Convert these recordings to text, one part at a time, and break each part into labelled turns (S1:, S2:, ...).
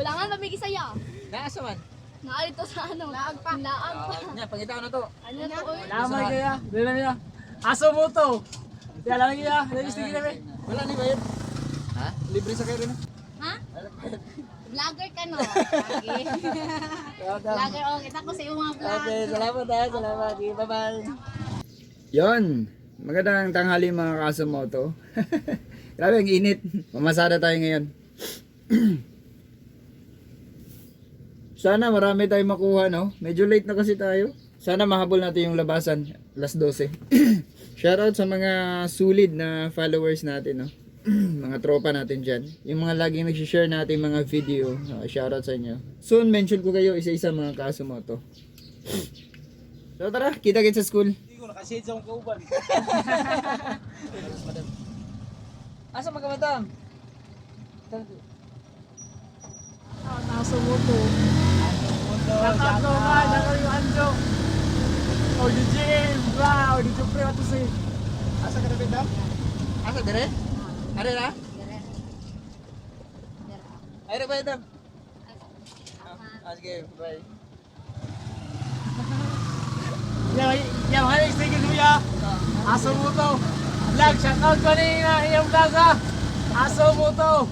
S1: Kulangan mamigi saya.
S2: Naasa man?
S1: Naalito sa ano? Laag pa. Laag pa.
S2: Nya, pangitaw na to.
S1: Ano na to? Oy?
S3: Lamay kaya, dala niya. Aso mo to. Kaya lang kaya, nag-istig na ba?
S2: Wala ni bayad. Ha? Libre sa kayo rin.
S1: Ha? Vlogger ka no? Lagi. Vlogger oh, kita ko sa iyong mga vlog.
S2: Okay, salamat ha. Salamat. Bye-bye. Yon. Magandang tanghali mga Kasumoto. Grabe, ang init. Mamasada tayo ngayon. Sana marami tayong makuha, no? Medyo late na kasi tayo. Sana mahabol natin yung labasan. Alas 12. Shoutout sa mga solid na followers natin, no? Mga tropa natin dyan. Yung mga laging nag-share natin mga video. Shoutout sa inyo. Soon, mention ko kayo isa-isa mga Kasumoto. So tara, kita-kits sa school.
S3: Hindi ko nakashade sa akong kauban.
S2: Asa magkamadam?
S3: Aso mo to. Nakatlo nga, nakatlo yung anjo. O di Jim, bra, o di Jupre, ato si.
S2: Asa ka na bindam? Asa dire? Are na? Are ba ito? Sige, bye.
S3: Yang hari istigil mo ya. Aso mo to. Vlog, shoutout ko na iyong vlog ha. Aso mo to.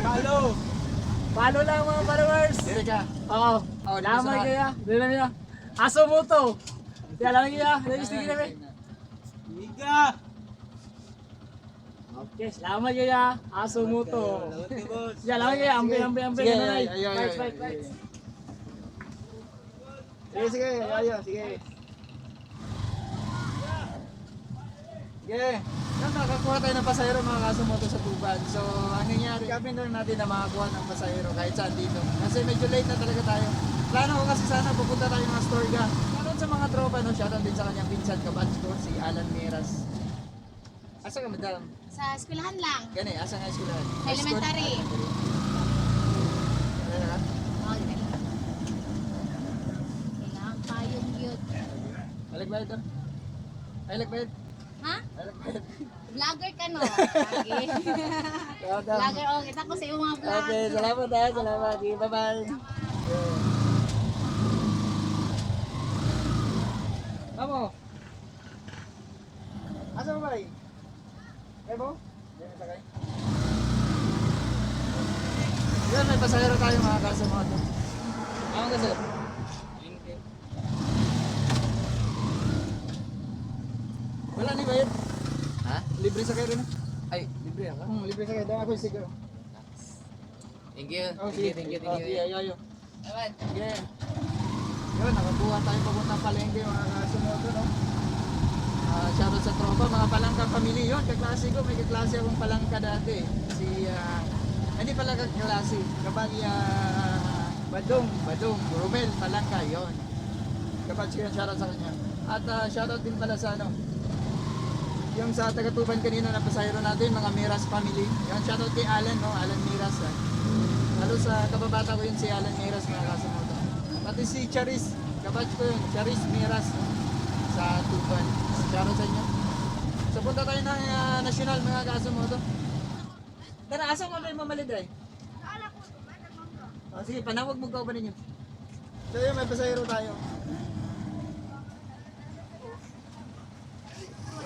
S3: Follow. Follow lang mga followers.
S2: Dire ka.
S3: Oo. Lamay kaya, dala niya. Aso mo to. Kaya lang kaya, nag-istigil na ba? Miga. Okay, salamat kaya. Aso mo to. Kaya lang kaya, ambil.
S2: Sige,
S3: Nanay.
S2: ayo.
S3: Right.
S2: Sige, ayo, sige. Sige. Yan, nakakuha tayo ng pasahero mga Kasumoto sa Tuban. So, ang nangyari, kami lang natin na makakuha ng pasahero kahit saan dito. Kasi medyo late na talaga tayo. Plano ko kasi sana pupunta tayo ng Astorga. Shoutout sa mga tropa, no? Shoutout din sa kanyang pinsan kabatch ko, si Alan Miras. Asa ka, madam?
S1: Sa eskwelahan lang.
S2: Gani, asa nga eskwelahan?
S1: Sa elementary.
S2: Ano na?
S1: Oh, kailangan payong yun.
S2: Alag ba ito? Alag ba ito?
S1: Ha?
S2: Alag ba ito?
S1: Vlogger ka no? Lagi. Vlogger oh, kita ko sa iyong mga vlog.
S2: Okay, salamat ha. Salamat. Bye-bye. Amo. Asa mo ba eh? Kaya mo? Yan, sakay. Yan, may pasahero tayo mga Kasumoto. Ako ka sir? Wala ni bayad. Ha? Libre sa kayo rin. Ay, libre ako? Libre sa kayo. Dahil ako yung sigaw.
S4: Thank you.
S2: Oh, sige.
S4: Thank you.
S2: Ayo. Sige. Yun, nakakuha tayo papuntang palengke mga Kasumoto, no? Shoutout sa tropa, mga palangka family yun. Kaklase ko, may kaklase akong palangka dati. Hindi pala kaklase. Kapag Badong, Romel, palangka, yun. Kapag siya, shoutout sa kanya. At shoutout din pala sa yung sa taga-Tuban kanina na pasahero natin, mga Miras family. Yan, shoutout kay Alan, no? Alan Miras. Lalo sa kababata ko yun si Alan Miras, mga Kasumoto. Pati si Charis, kabatch ko yun, Charis Miras, no? Sa Tuban. Shoutout sa inyo. So punta tayo ng national, mga Kasumoto. Tara, asa mo ba yung mamalid ay? Sige, panawag mo ka ba ninyo? So yun, may pasahero tayo.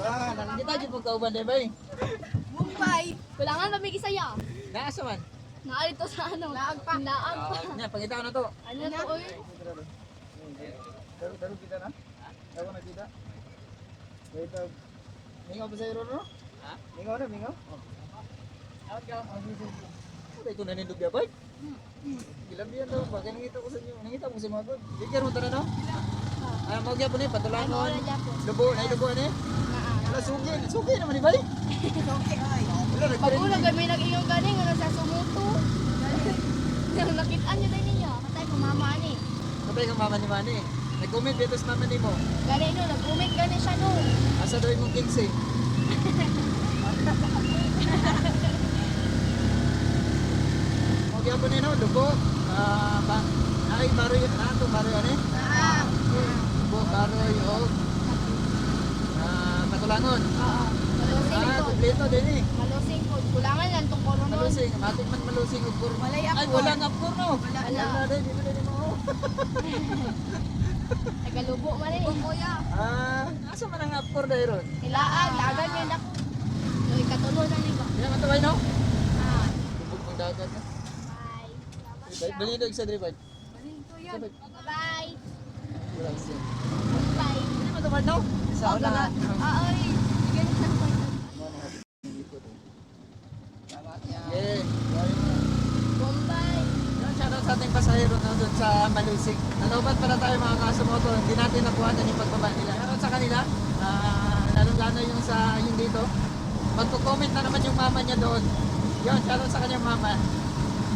S2: Nakikita dyan po kauban, di ba eh?
S1: Mumbai. Kulangan mamigi saya.
S2: Naasa man?
S1: Naalito sa ano? Laag pa. Laag pa.
S2: Nya, pangitaw na to.
S1: Ano na to? Oy?
S2: Daro kita na? Ako na kita? Wait, mingaw ba sa iro no? Ha? Mingaw na, mingaw? Out ka. Ito ito nanindog ya, boy? Gilabihan daw, bagay nangita ko sa inyo. Nangita ko sa mga god. Bigyan mo na no? Mau gyud po ni patulangon. Lubo, nay lubo ani? Wala sugi naman ni bay.
S1: Okay, ay. Pag-ulang kami nag-iyong ganing, ano sa sumuto. Nakitaan nyo tayo ninyo. Matay ko mama ni.
S2: Kapay kang mama ni Manny. Nag-comment dito sa mama ni mo.
S1: Gani no, nag-comment gani siya no.
S2: Asa daw imong 15? Mau gyud po ni no, lubo. Ay baroy, ano baroy ani? Lubo, baroy o patulangon.
S1: Oo. Malusing ko.
S2: Kompleto din eh.
S1: Malusing ko. Kulangan lang itong corona
S2: Malusing, matik man malusing og kurma.
S1: Walay
S2: Ay,
S1: apor.
S2: walang apor no.
S1: Wala.
S2: Wala din, di ba din mo?
S1: Tagalubo man eh. Kuya.
S2: Asa man ang apor dayron?
S1: Ilaan, lagan niya na. Yung ikatulo na niyo ba?
S2: Kaya mataway no?
S1: Ah.
S2: Tubog mong dagat na.
S1: Bye.
S2: Balidog sa dribad.
S1: Bye. Bye.
S2: Wala siya.
S1: Bye.
S2: Hindi matawad no? Isa
S1: Okay na. Ay. Sige na sa
S2: Yeah.
S1: Bombay.
S2: Yan, shoutout sa ating pasahero na doon sa Malusig. Nalobat pala tayo mga kasumoto. Hindi natin nakuha na yung pagbaba nila. Shoutout sa kanila. Lalong-lalo yung sa yung dito. Magko-comment na naman yung mama niya doon. Yun, shoutout sa kanyang mama.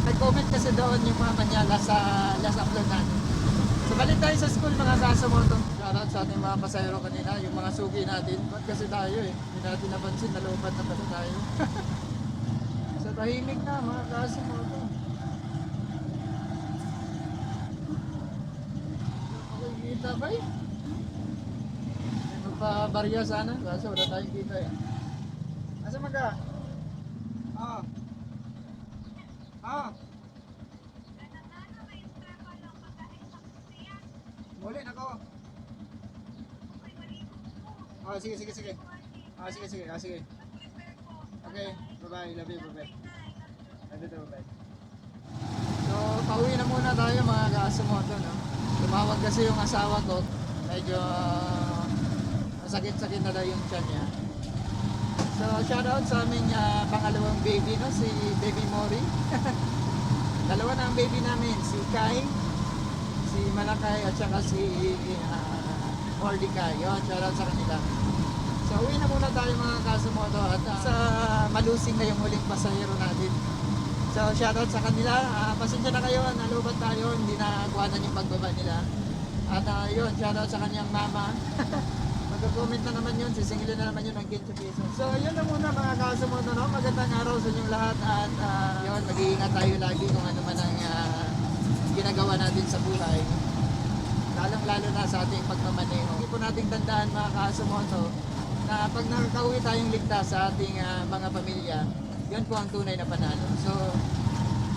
S2: Nag-comment kasi doon yung mama niya last upload natin. So balik tayo sa school mga kasumoto. Shoutout sa ating mga pasahero kanina. Yung mga sugi natin. Ba't kasi tayo eh. Hindi natin napansin. Nalobat na pala tayo. Sa tahimik na mga kasumoto. Kita ba eh? Magpabarya sana, kaso wala tayong kita eh. Asa man ka? Muli na ko. Sige. Sige. Sige. Okay, bye-bye. Love you, bye-bye. Bye-bye. So, pauwi na muna tayo mga kasumoto, no? Tumawag kasi yung asawa ko, medyo masakit-sakit na daw yung tiyan niya. So, shoutout sa aming pangalawang baby, no? Si Baby Mori. Dalawa na ang baby namin, si Kai, si Malakay, at saka si Mordecai. Yun, shoutout sa kanila. So, uwi na muna tayo mga kasumoto at sa Malusing na yung huling pasahero natin. So, shoutout sa kanila. Pasensya na kayo, nalubat tayo, hindi na kuhanan yung pagbaba nila. At yun, shoutout sa kanyang mama. Mag-comment na naman yun, sisingilin na naman yun ng 15 pesos. So, yun na muna mga kasumoto, no? Magandang araw sa inyong lahat at yun, mag-iingat tayo lagi kung ano man ang ginagawa natin sa buhay. Lalong-lalo na sa ating pagmamaneho. Hindi po nating tandaan mga kasumoto na pag nakakauwi tayong ligtas sa ating mga pamilya, yun po ang tunay na panalo. So,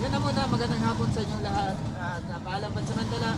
S2: yun na muna. Magandang hapon sa inyong lahat. At paalam pansamantala.